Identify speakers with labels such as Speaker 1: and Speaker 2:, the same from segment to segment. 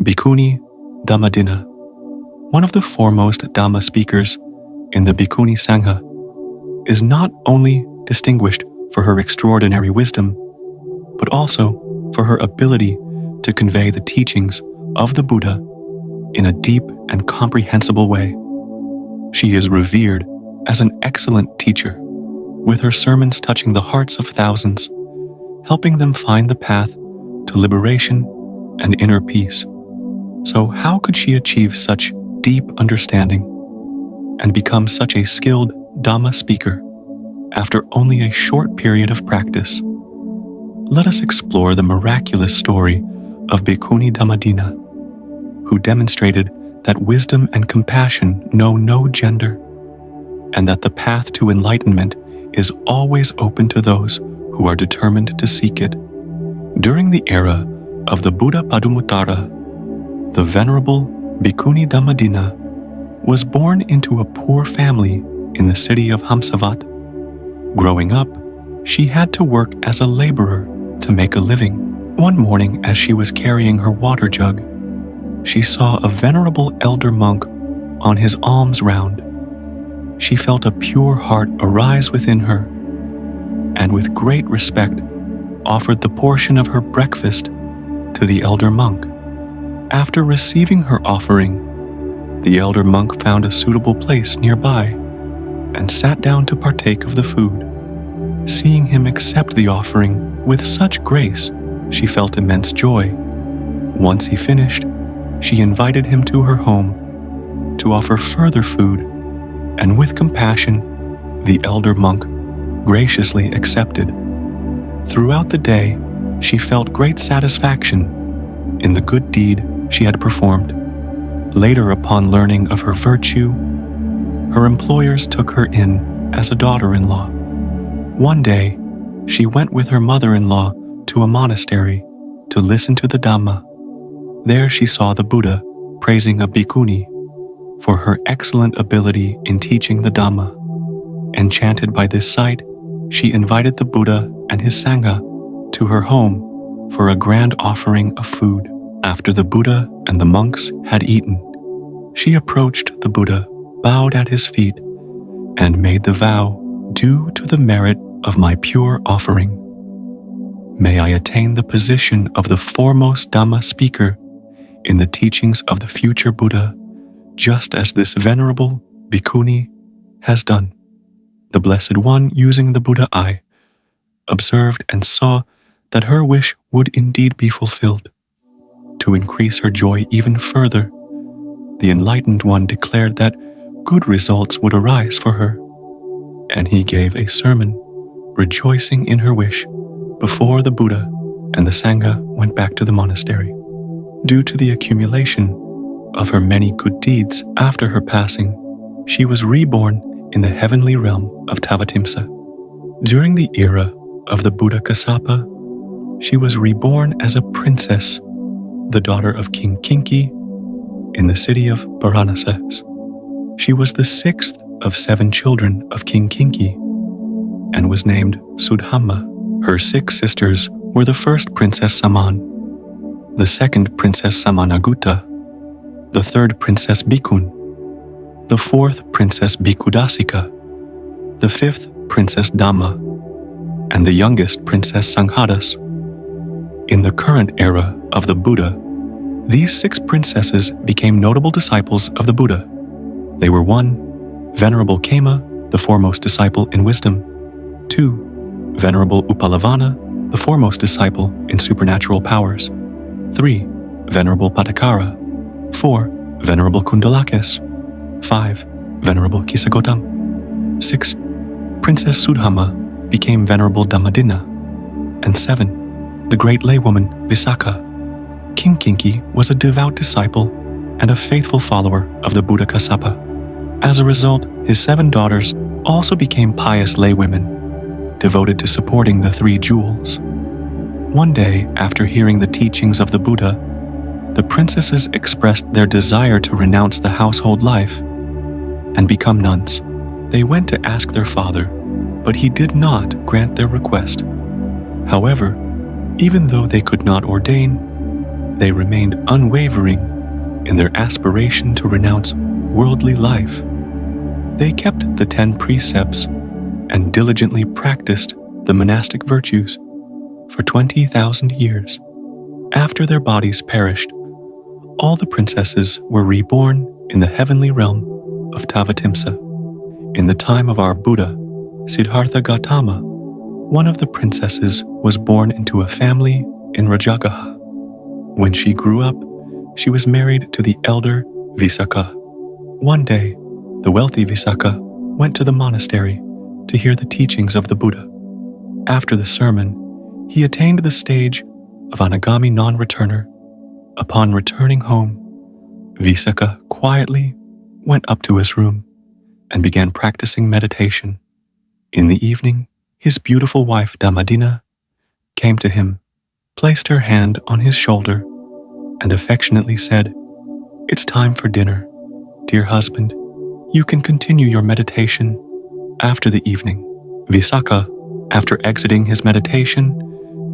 Speaker 1: Bhikkhuni Dhammadinna, one of the foremost Dhamma speakers in the Bhikkhuni Sangha, is not only distinguished for her extraordinary wisdom, but also for her ability to convey the teachings of the Buddha in a deep and comprehensible way. She is revered as an excellent teacher, with her sermons touching the hearts of thousands, helping them find the path to liberation and inner peace. So how could she achieve such deep understanding and become such a skilled Dhamma speaker after only a short period of practice? Let us explore the miraculous story of Bhikkhuni Dhammadinna, who demonstrated that wisdom and compassion know no gender, and that the path to enlightenment is always open to those who are determined to seek it. During the era of the Buddha Padumuttara, the Venerable Bhikkhuni Dhammadinna was born into a poor family in the city of Hamsavat. Growing up, she had to work as a laborer to make a living. One morning, as she was carrying her water jug, she saw a venerable elder monk on his alms round. She felt a pure heart arise within her, and with great respect offered the portion of her breakfast to the elder monk. After receiving her offering, the elder monk found a suitable place nearby and sat down to partake of the food. Seeing him accept the offering with such grace, she felt immense joy. Once he finished, she invited him to her home to offer further food, and with compassion, the elder monk graciously accepted. Throughout the day, she felt great satisfaction in the good deed she had performed. Later, upon learning of her virtue, her employers took her in as a daughter-in-law. One day, she went with her mother-in-law to a monastery to listen to the Dhamma. There she saw the Buddha praising a bhikkhuni for her excellent ability in teaching the Dhamma. Enchanted by this sight, she invited the Buddha and his Sangha to her home for a grand offering of food. After the Buddha and the monks had eaten, she approached the Buddha, bowed at his feet, and made the vow, "Due to the merit of my pure offering, may I attain the position of the foremost Dhamma speaker in the teachings of the future Buddha, just as this venerable bhikkhuni has done." The Blessed One, using the Buddha eye, observed and saw that her wish would indeed be fulfilled. To increase her joy even further, the Enlightened One declared that good results would arise for her, and he gave a sermon rejoicing in her wish before the Buddha and the Sangha went back to the monastery. Due to the accumulation of her many good deeds after her passing, she was reborn in the heavenly realm of Tavatimsa. During the era of the Buddha Kassapa, she was reborn as a princess, the daughter of King Kinki, in the city of Varanasi. She was the sixth of 7 children of King Kinki and was named Sudhamma. Her 6 sisters were the first Princess Saman, the second Princess Samanagutta, the third Princess Bhikkhun, the fourth Princess Bhikkhudasika, the fifth Princess Dhamma, and the youngest Princess Sanghadas. In the current era of the Buddha, these 6 princesses became notable disciples of the Buddha. They were 1. Venerable Kema, the foremost disciple in wisdom; 2. Venerable Upalavana, the foremost disciple in supernatural powers; 3. Venerable Patakara; 4. Venerable Kundalakes; 5. Venerable Kisagotam; 6. Princess Sudhamma became Venerable Dhammadinna; and 7. The great laywoman Visakha. King Kinki was a devout disciple and a faithful follower of the Buddha Kassapa. As a result, his 7 daughters also became pious laywomen, devoted to supporting the 3 jewels. One day, after hearing the teachings of the Buddha, the princesses expressed their desire to renounce the household life and become nuns. They went to ask their father, but he did not grant their request. However, even though they could not ordain, they remained unwavering in their aspiration to renounce worldly life. They kept the 10 precepts and diligently practiced the monastic virtues for 20,000 years. After their bodies perished, all the princesses were reborn in the heavenly realm of Tavatimsa. In the time of our Buddha, Siddhartha Gautama, one of the princesses was born into a family in Rajagaha. When she grew up, she was married to the elder Visakha. One day, the wealthy Visakha went to the monastery to hear the teachings of the Buddha. After the sermon, he attained the stage of Anagami non-returner. Upon returning home, Visakha quietly went up to his room and began practicing meditation. In the evening, his beautiful wife Dhammadinna came to him, placed her hand on his shoulder, and affectionately said, "It's time for dinner. Dear husband, you can continue your meditation after the evening." Visakha, after exiting his meditation,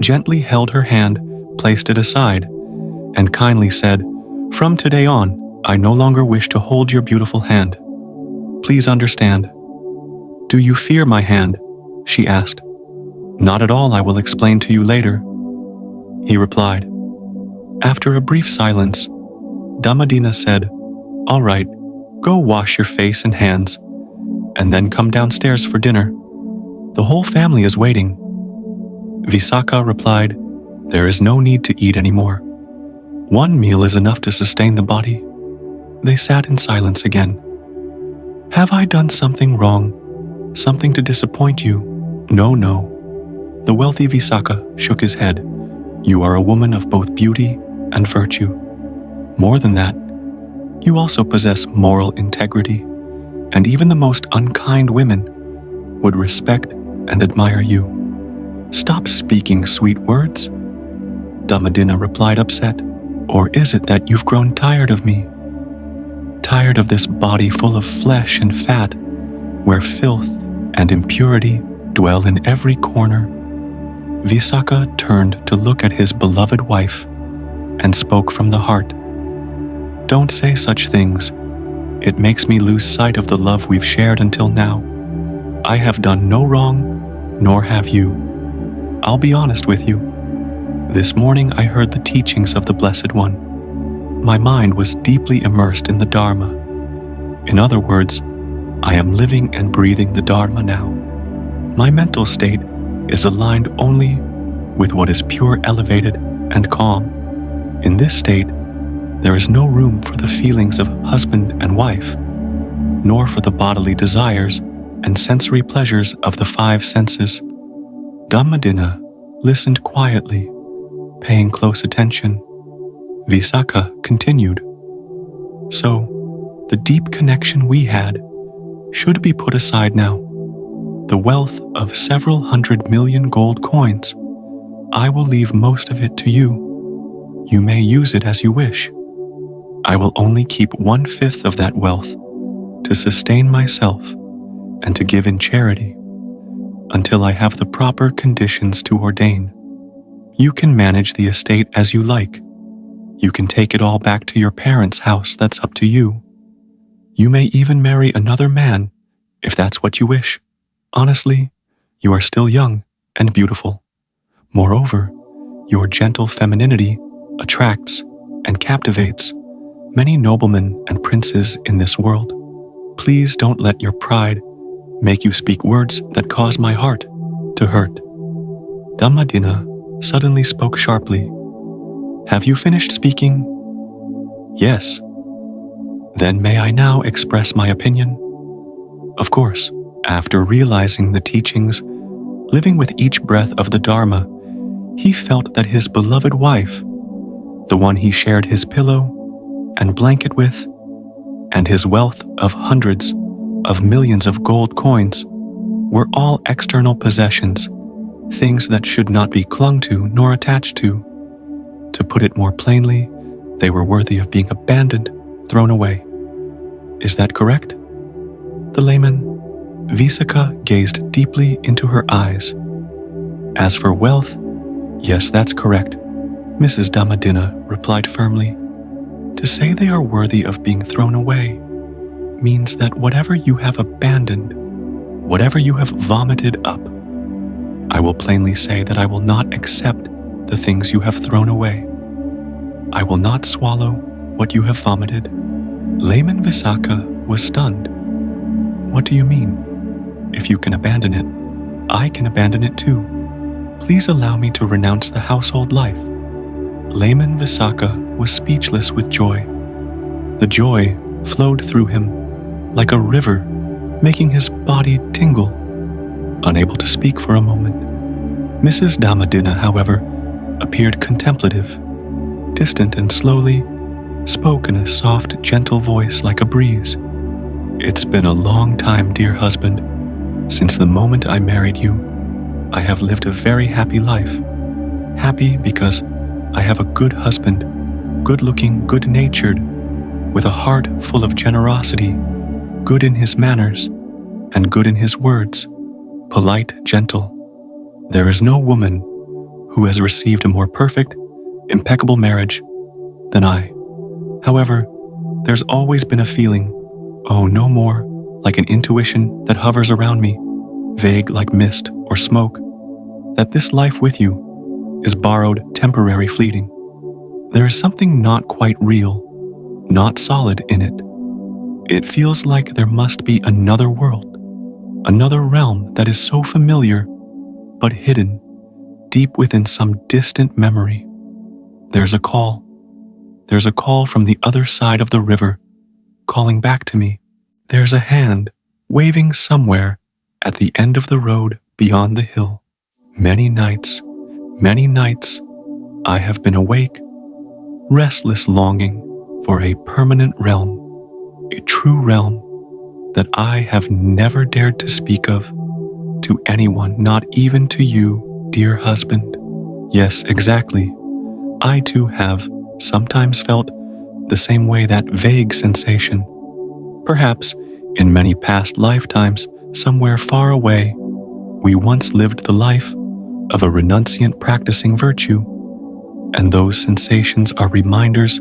Speaker 1: gently held her hand, placed it aside, and kindly said, "From today on, I no longer wish to hold your beautiful hand. Please understand." "Do you fear my hand?" she asked. "Not at all, I will explain to you later," he replied. After a brief silence, Dhammadinna said, "All right, go wash your face and hands, and then come downstairs for dinner. The whole family is waiting." Visakha replied, "There is no need to eat anymore. One meal is enough to sustain the body." They sat in silence again. "Have I done something wrong? Something to disappoint you?" "No, no." The wealthy Visakha shook his head. "You are a woman of both beauty and virtue. More than that, you also possess moral integrity, and even the most unkind women would respect and admire you." "Stop speaking sweet words," Dhammadinna replied, upset. "Or is it that you've grown tired of me? Tired of this body full of flesh and fat, where filth and impurity dwell in every corner?" Visakha turned to look at his beloved wife and spoke from the heart. "Don't say such things. It makes me lose sight of the love we've shared until now. I have done no wrong, nor have you. I'll be honest with you. This morning I heard the teachings of the Blessed One. My mind was deeply immersed in the Dharma. In other words, I am living and breathing the Dharma now. My mental state is aligned only with what is pure, elevated, and calm. In this state, there is no room for the feelings of husband and wife, nor for the bodily desires and sensory pleasures of the 5 senses." Dhammadinna listened quietly, paying close attention. Visakha continued, "So, the deep connection we had should be put aside now. The wealth of several 100 million gold coins, I will leave most of it to you. You may use it as you wish. I will only keep 1/5 of that wealth to sustain myself and to give in charity until I have the proper conditions to ordain. You can manage the estate as you like. You can take it all back to your parents' house, that's up to you. You may even marry another man if that's what you wish. Honestly, you are still young and beautiful. Moreover, your gentle femininity attracts and captivates many noblemen and princes in this world. Please don't let your pride make you speak words that cause my heart to hurt." Dhammadinna suddenly spoke sharply. "Have you finished speaking?" "Yes." "Then may I now express my opinion?" "Of course." After realizing the teachings, living with each breath of the Dharma, he felt that his beloved wife, the one he shared his pillow and blanket with, and his wealth of hundreds of millions of gold coins were all external possessions, things that should not be clung to nor attached to. To put it more plainly, they were worthy of being abandoned, thrown away. Is that correct? The layman, Visakha, gazed deeply into her eyes. As for wealth, yes, that's correct. Mrs. Dhammadinna replied firmly, "To say they are worthy of being thrown away means that whatever you have abandoned, whatever you have vomited up, I will plainly say that I will not accept the things you have thrown away. I will not swallow what you have vomited." Layman Visakha was stunned. "What do you mean? If you can abandon it, I can abandon it too. Please allow me to renounce the household life." Layman Visakha was speechless with joy. The joy flowed through him like a river, making his body tingle. Unable to speak for a moment, Mrs. Dhammadinna, however, appeared contemplative, distant, and slowly spoke in a soft, gentle voice like a breeze. "It's been a long time, dear husband. Since the moment I married you, I have lived a very happy life. Happy because I have a good husband, good-looking, good-natured, with a heart full of generosity, good in his manners, and good in his words, polite, gentle. There is no woman who has received a more perfect, impeccable marriage than I. However, there's always been a feeling, oh, no more, like an intuition that hovers around me, vague like mist or smoke, that this life with you is borrowed, temporary, fleeting. There is something not quite real, not solid in it. It feels like there must be another world, another realm that is so familiar, but hidden, deep within some distant memory. There's a call. There's a call from the other side of the river, calling back to me. There's a hand waving somewhere at the end of the road beyond the hill. Many nights, I have been awake, restless, longing for a permanent realm, a true realm that I have never dared to speak of to anyone, not even to you, dear husband. Yes, exactly. I too have sometimes felt the same way, that vague sensation. Perhaps in many past lifetimes, somewhere far away, we once lived the life of a renunciant practicing virtue, and those sensations are reminders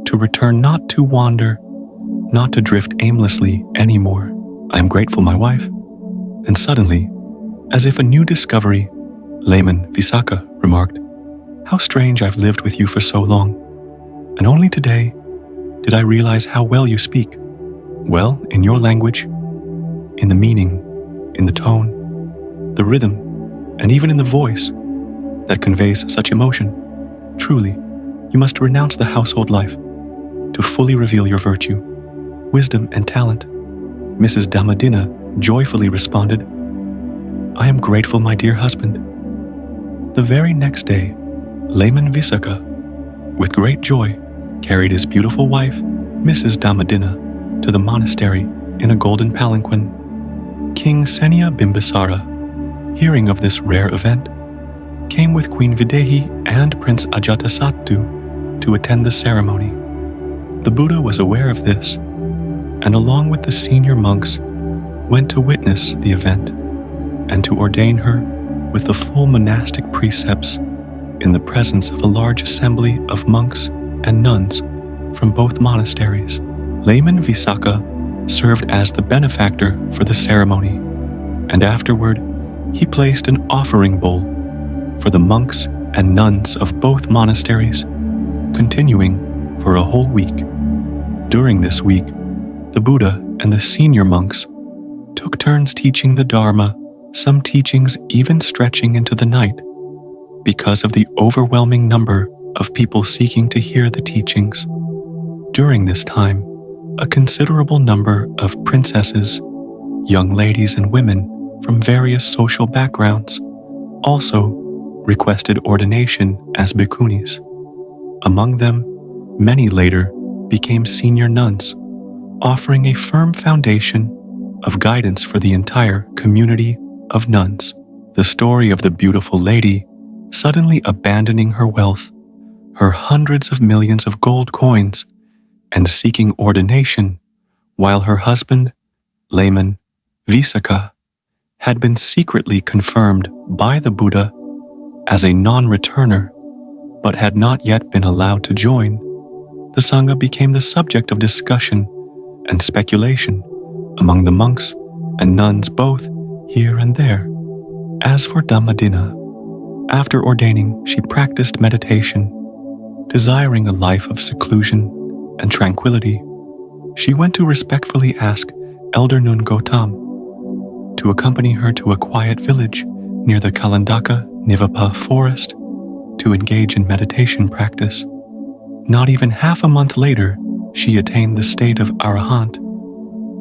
Speaker 1: to return, not to wander, not to drift aimlessly anymore. I am grateful, my wife. And suddenly, as if a new discovery, Layman Visakha remarked, "How strange I've lived with you for so long, and only today did I realize how well you speak. Well, in your language, in the meaning, in the tone, the rhythm, and even in the voice that conveys such emotion. Truly, you must renounce the household life to fully reveal your virtue, wisdom, and talent." Mrs. Dhammadinna joyfully responded, "I am grateful, my dear husband." The very next day, Layman Visakha, with great joy, carried his beautiful wife, Mrs. Dhammadinna, to the monastery in a golden palanquin. King Senya Bimbisara, hearing of this rare event, came with Queen Videhi and Prince Ajatasattu to attend the ceremony. The Buddha was aware of this, and along with the senior monks, went to witness the event and to ordain her with the full monastic precepts in the presence of a large assembly of monks and nuns from both monasteries. Layman Visakha served as the benefactor for the ceremony, and afterward he placed an offering bowl for the monks and nuns of both monasteries, continuing for a whole week. During this week, the Buddha and the senior monks took turns teaching the Dharma, some teachings even stretching into the night, because of the overwhelming number of people seeking to hear the teachings. During this time, a considerable number of princesses, young ladies, and women from various social backgrounds also requested ordination as bhikkhunis. Among them, many later became senior nuns, offering a firm foundation of guidance for the entire community of nuns. The story of the beautiful lady suddenly abandoning her wealth, her hundreds of millions of gold coins, and seeking ordination, while her husband, Layman Visakha, had been secretly confirmed by the Buddha as a non-returner, but had not yet been allowed to join, the Sangha became the subject of discussion and speculation among the monks and nuns both here and there. As for Dhammadinna, after ordaining, she practiced meditation, desiring a life of seclusion and tranquility. She went to respectfully ask Elder Nun Gautam to accompany her to a quiet village near the Kalandaka Nivapa forest to engage in meditation practice. Not even half a month later, she attained the state of Arahant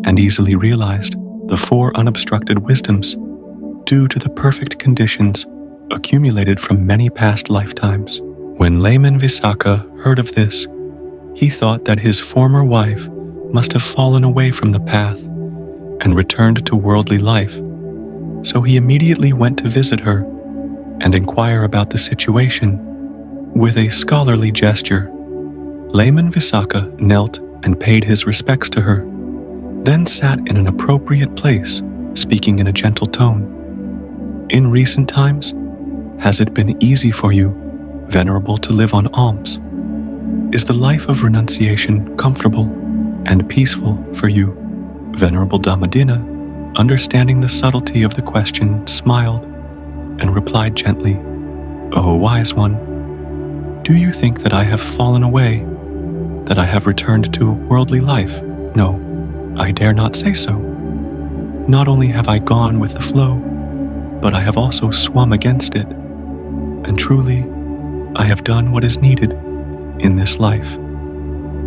Speaker 1: and easily realized the 4 unobstructed wisdoms due to the perfect conditions accumulated from many past lifetimes. When layman Visakha heard of this, he thought that his former wife must have fallen away from the path and returned to worldly life, so he immediately went to visit her and inquire about the situation. With a scholarly gesture, layman Visakha knelt and paid his respects to her, then sat in an appropriate place, speaking in a gentle tone. In recent times, has it been easy for you, Venerable, to live on alms? Is the life of renunciation comfortable and peaceful for you? Venerable Dhammadinna, understanding the subtlety of the question, smiled and replied gently, "O wise one, do you think that I have fallen away, that I have returned to worldly life? No, I dare not say so. Not only have I gone with the flow, but I have also swum against it. And truly, I have done what is needed in this life."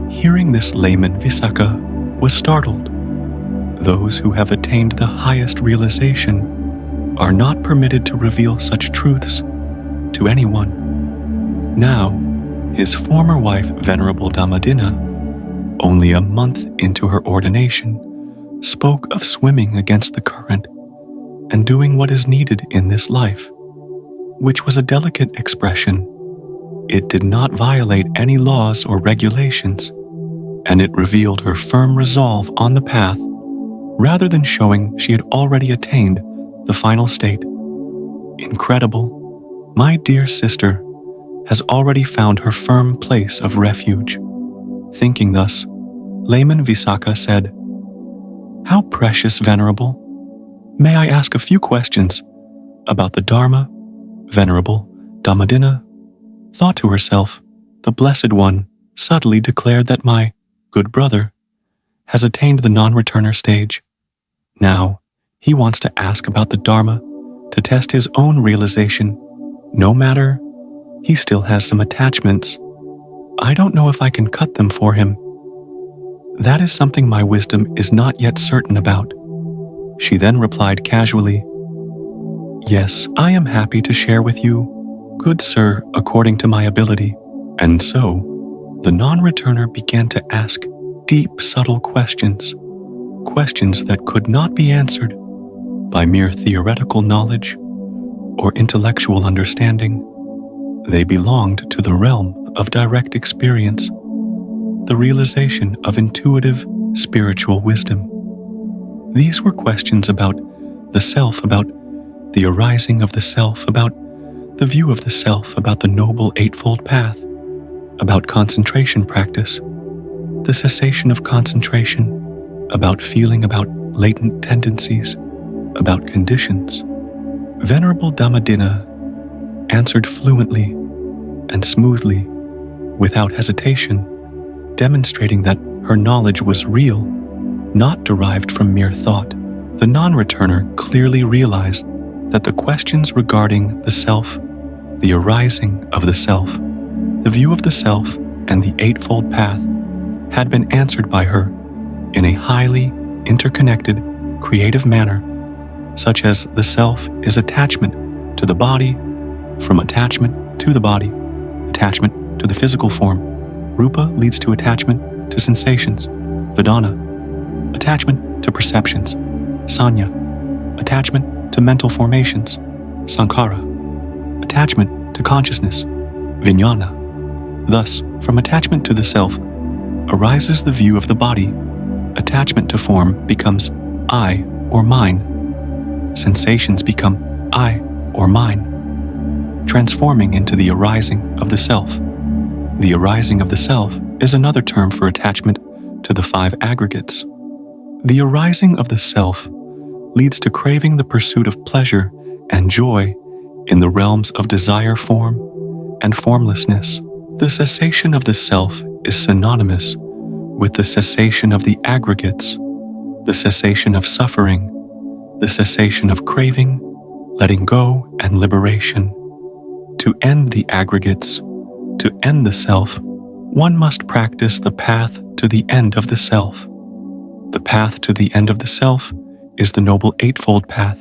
Speaker 1: Hearing this, layman Visakha was startled. Those who have attained the highest realization are not permitted to reveal such truths to anyone. Now, his former wife, Venerable Dhammadinna, only a month into her ordination, spoke of swimming against the current and doing what is needed in this life, which was a delicate expression. It did not violate any laws or regulations, and it revealed her firm resolve on the path rather than showing she had already attained the final state. Incredible, my dear sister has already found her firm place of refuge. Thinking thus, layman Visakha said, "How precious, Venerable! May I ask a few questions about the Dharma?" Venerable Dhammadinna thought to herself, "The Blessed One subtly declared that my good brother has attained the non-returner stage. Now, he wants to ask about the Dharma to test his own realization. No matter, he still has some attachments. I don't know if I can cut them for him. That is something my wisdom is not yet certain about." She then replied casually, "Yes, I am happy to share with you, good sir, according to my ability." And so, the non-returner began to ask deep, subtle questions that could not be answered by mere theoretical knowledge or intellectual understanding. They belonged to the realm of direct experience, the realization of intuitive spiritual wisdom. These were questions about the self, about the arising of the self, about the view of the self, about the Noble Eightfold Path, about concentration practice, the cessation of concentration, about feeling, about latent tendencies, about conditions. Venerable Dhammadinna answered fluently and smoothly, without hesitation, demonstrating that her knowledge was real, not derived from mere thought. The non-returner clearly realized that the questions regarding the self, the arising of the self, the view of the self, and the Eightfold Path had been answered by her in a highly interconnected, creative manner, such as the self is attachment to the body, from attachment to the body, attachment to the physical form. Rupa leads to attachment to sensations, Vedana, attachment to perceptions, Sanya, attachment to mental formations, Sankhara, attachment to consciousness, Vijnana. Thus, from attachment to the self arises the view of the body. Attachment to form becomes I or mine. Sensations become I or mine. transforming into the arising of the self. The arising of the self is another term for attachment to the 5 aggregates. The arising of the self leads to craving the pursuit of pleasure and joy in the realms of desire form and formlessness. The cessation of the self is synonymous with the cessation of the aggregates, the cessation of suffering, the cessation of craving, letting go, and liberation. To end the aggregates, to end the self, one must practice the path to the end of the self. The path to the end of the self is the Noble Eightfold Path.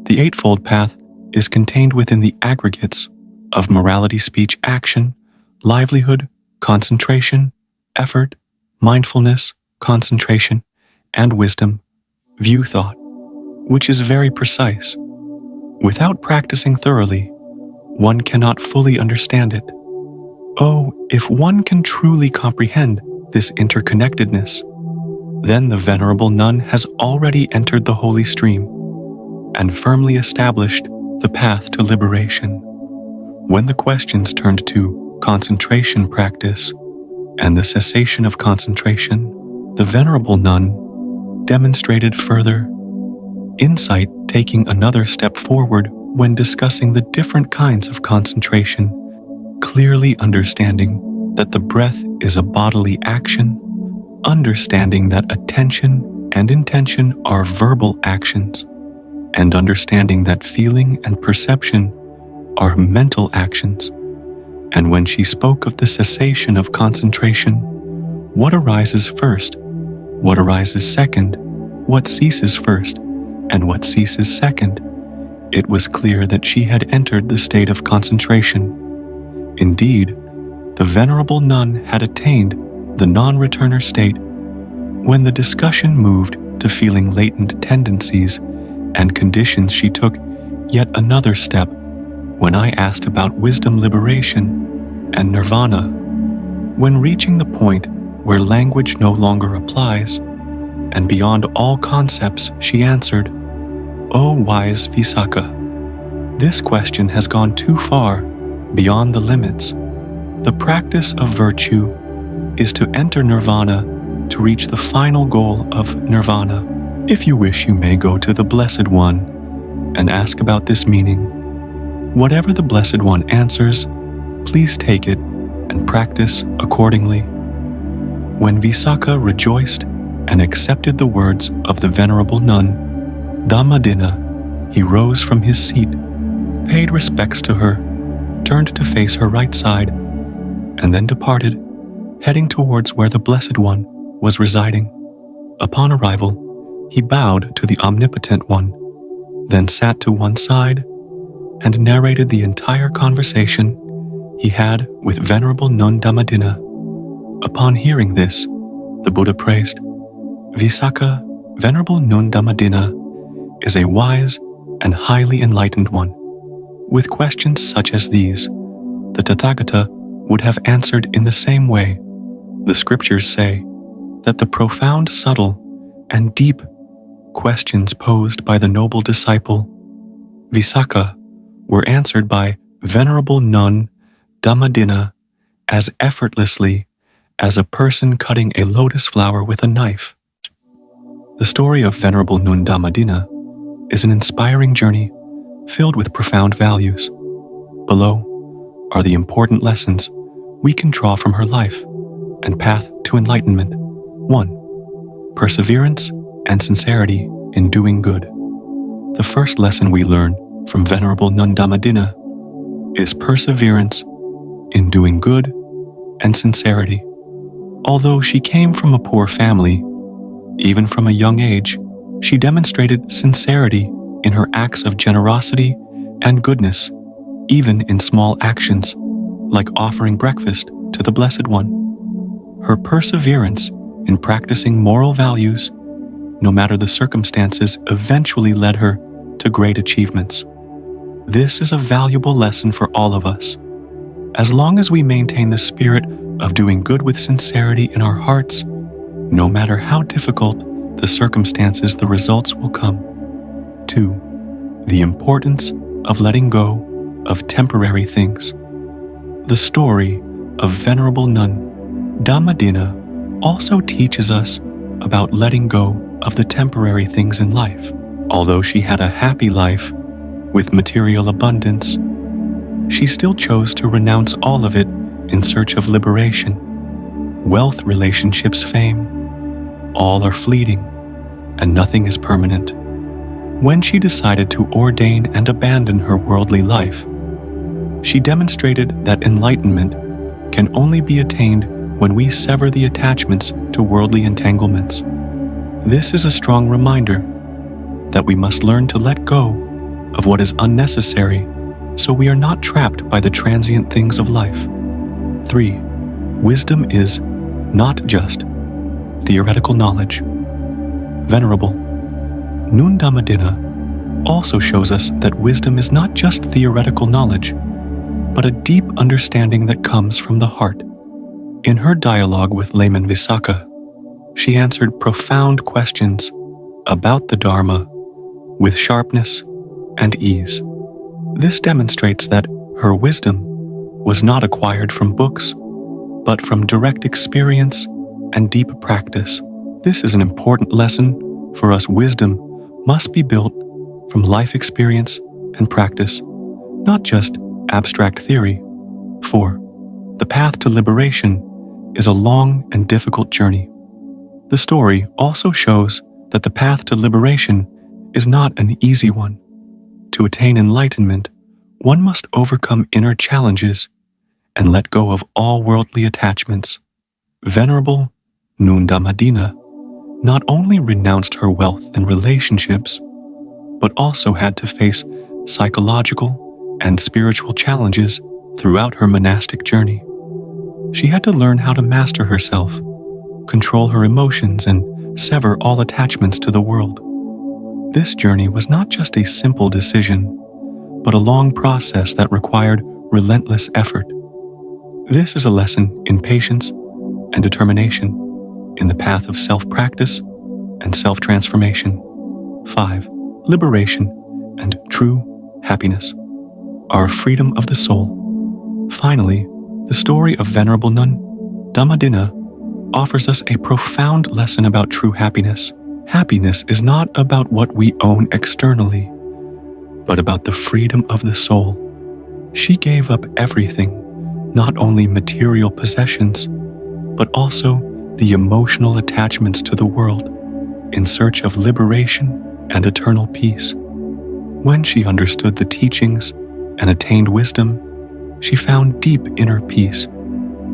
Speaker 1: The Eightfold Path is contained within the aggregates of morality, speech, action, livelihood, concentration, effort, mindfulness, concentration, and wisdom, view thought, which is very precise. Without practicing thoroughly, one cannot fully understand it. Oh, if one can truly comprehend this interconnectedness, then the Venerable Nun has already entered the holy stream and firmly established the path to liberation. When the questions turned to concentration practice and the cessation of concentration, the Venerable Nun demonstrated further insight, taking another step forward when discussing the different kinds of concentration, clearly understanding that the breath is a bodily action, understanding that attention and intention are verbal actions, and understanding that feeling and perception are mental actions. And when she spoke of the cessation of concentration, what arises first, what arises second, what ceases first, and what ceases second, it was clear that she had entered the state of concentration. Indeed, the Venerable Nun had attained the non-returner state when the discussion moved to feeling latent tendencies and conditions. She took yet another step when I asked about wisdom, liberation, and nirvana. When reaching the point where language no longer applies, and beyond all concepts, she answered, "O wise Visakha, this question has gone too far beyond the limits. The practice of virtue is to enter nirvana to reach the final goal of nirvana. If you wish, you may go to the Blessed One and ask about this meaning. Whatever the Blessed One answers, please take it and practice accordingly." When Visakha rejoiced and accepted the words of the Venerable Nun, Dhammadinna, he rose from his seat, paid respects to her, turned to face her right side, and then departed, heading towards where the Blessed One was residing. Upon arrival, he bowed to the Omnipotent One, then sat to one side and narrated the entire conversation he had with Venerable Nun Dhammadinna. Upon hearing this, the Buddha praised, "Visakha, Venerable Nun Dhammadinna is a wise and highly enlightened one. With questions such as these, the Tathagata would have answered in the same way. The scriptures say that the profound, subtle, and deep questions posed by the noble disciple, Visakha, were answered by Venerable Nun Dhammadinna as effortlessly as a person cutting a lotus flower with a knife." The story of Venerable Nun Dhammadinna is an inspiring journey filled with profound values. Below are the important lessons we can draw from her life and path to enlightenment. 1. Perseverance and sincerity in doing good. The first lesson we learn from Venerable Nun Dhammadinna is perseverance in doing good and sincerity. Although she came from a poor family, even from a young age, she demonstrated sincerity in her acts of generosity and goodness, even in small actions, like offering breakfast to the Blessed One. Her perseverance in practicing moral values, no matter the circumstances, eventually led her to great achievements. This is a valuable lesson for all of us. As long as we maintain the spirit of doing good with sincerity in our hearts, no matter how difficult the circumstances, the results will come. 2. The importance of letting go of temporary things. The story of Venerable Nun Dhammadinna also teaches us about letting go of the temporary things in life. Although she had a happy life with material abundance, she still chose to renounce all of it in search of liberation. Wealth, relationships, fame, all are fleeting, and nothing is permanent. When she decided to ordain and abandon her worldly life, she demonstrated that enlightenment can only be attained when we sever the attachments to worldly entanglements. This is a strong reminder that we must learn to let go of what is unnecessary so we are not trapped by the transient things of life. 3. Wisdom is not just theoretical knowledge. Venerable Nun Dhammadinna also shows us that wisdom is not just theoretical knowledge, but a deep understanding that comes from the heart. In her dialogue with layman Visakha, she answered profound questions about the Dharma with sharpness and ease. This demonstrates that her wisdom was not acquired from books, but from direct experience and deep practice. This is an important lesson for us. Wisdom must be built from life experience and practice, not just abstract theory. 4. The path to liberation is a long and difficult journey. The story also shows that the path to liberation is not an easy one. To attain enlightenment, one must overcome inner challenges and let go of all worldly attachments. Venerable Nun Dhammadinna not only renounced her wealth and relationships, but also had to face psychological and spiritual challenges throughout her monastic journey. She had to learn how to master herself, control her emotions, and sever all attachments to the world. This journey was not just a simple decision, but a long process that required relentless effort. This is a lesson in patience and determination in the path of self-practice and self-transformation. 5. Liberation and true happiness are freedom of the soul. Finally, the story of Venerable Nun Dhammadinna offers us a profound lesson about true happiness. Happiness is not about what we own externally, but about the freedom of the soul. She gave up everything, not only material possessions, but also the emotional attachments to the world, in search of liberation and eternal peace. When she understood the teachings and attained wisdom, she found deep inner peace.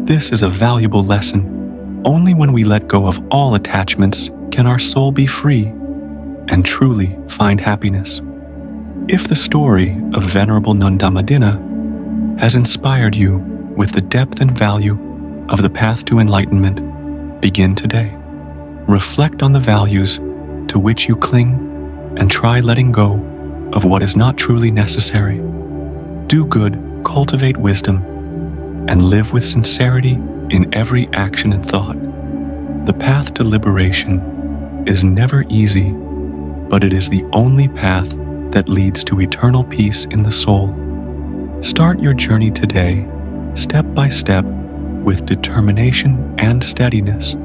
Speaker 1: This is a valuable lesson. Only when we let go of all attachments can our soul be free and truly find happiness. If the story of Venerable Nun Dhammadinna has inspired you with the depth and value of the path to enlightenment, begin today. Reflect on the values to which you cling and try letting go of what is not truly necessary. Do good, cultivate wisdom, and live with sincerity in every action and thought. The path to liberation is never easy, but it is the only path that leads to eternal peace in the soul. Start your journey today, step by step, with determination and steadiness,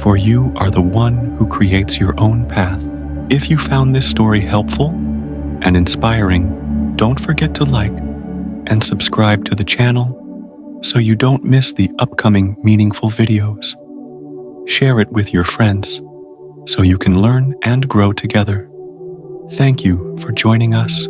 Speaker 1: for you are the one who creates your own path. If you found this story helpful and inspiring, don't forget to like and subscribe to the channel so you don't miss the upcoming meaningful videos. Share it with your friends so you can learn and grow together. Thank you for joining us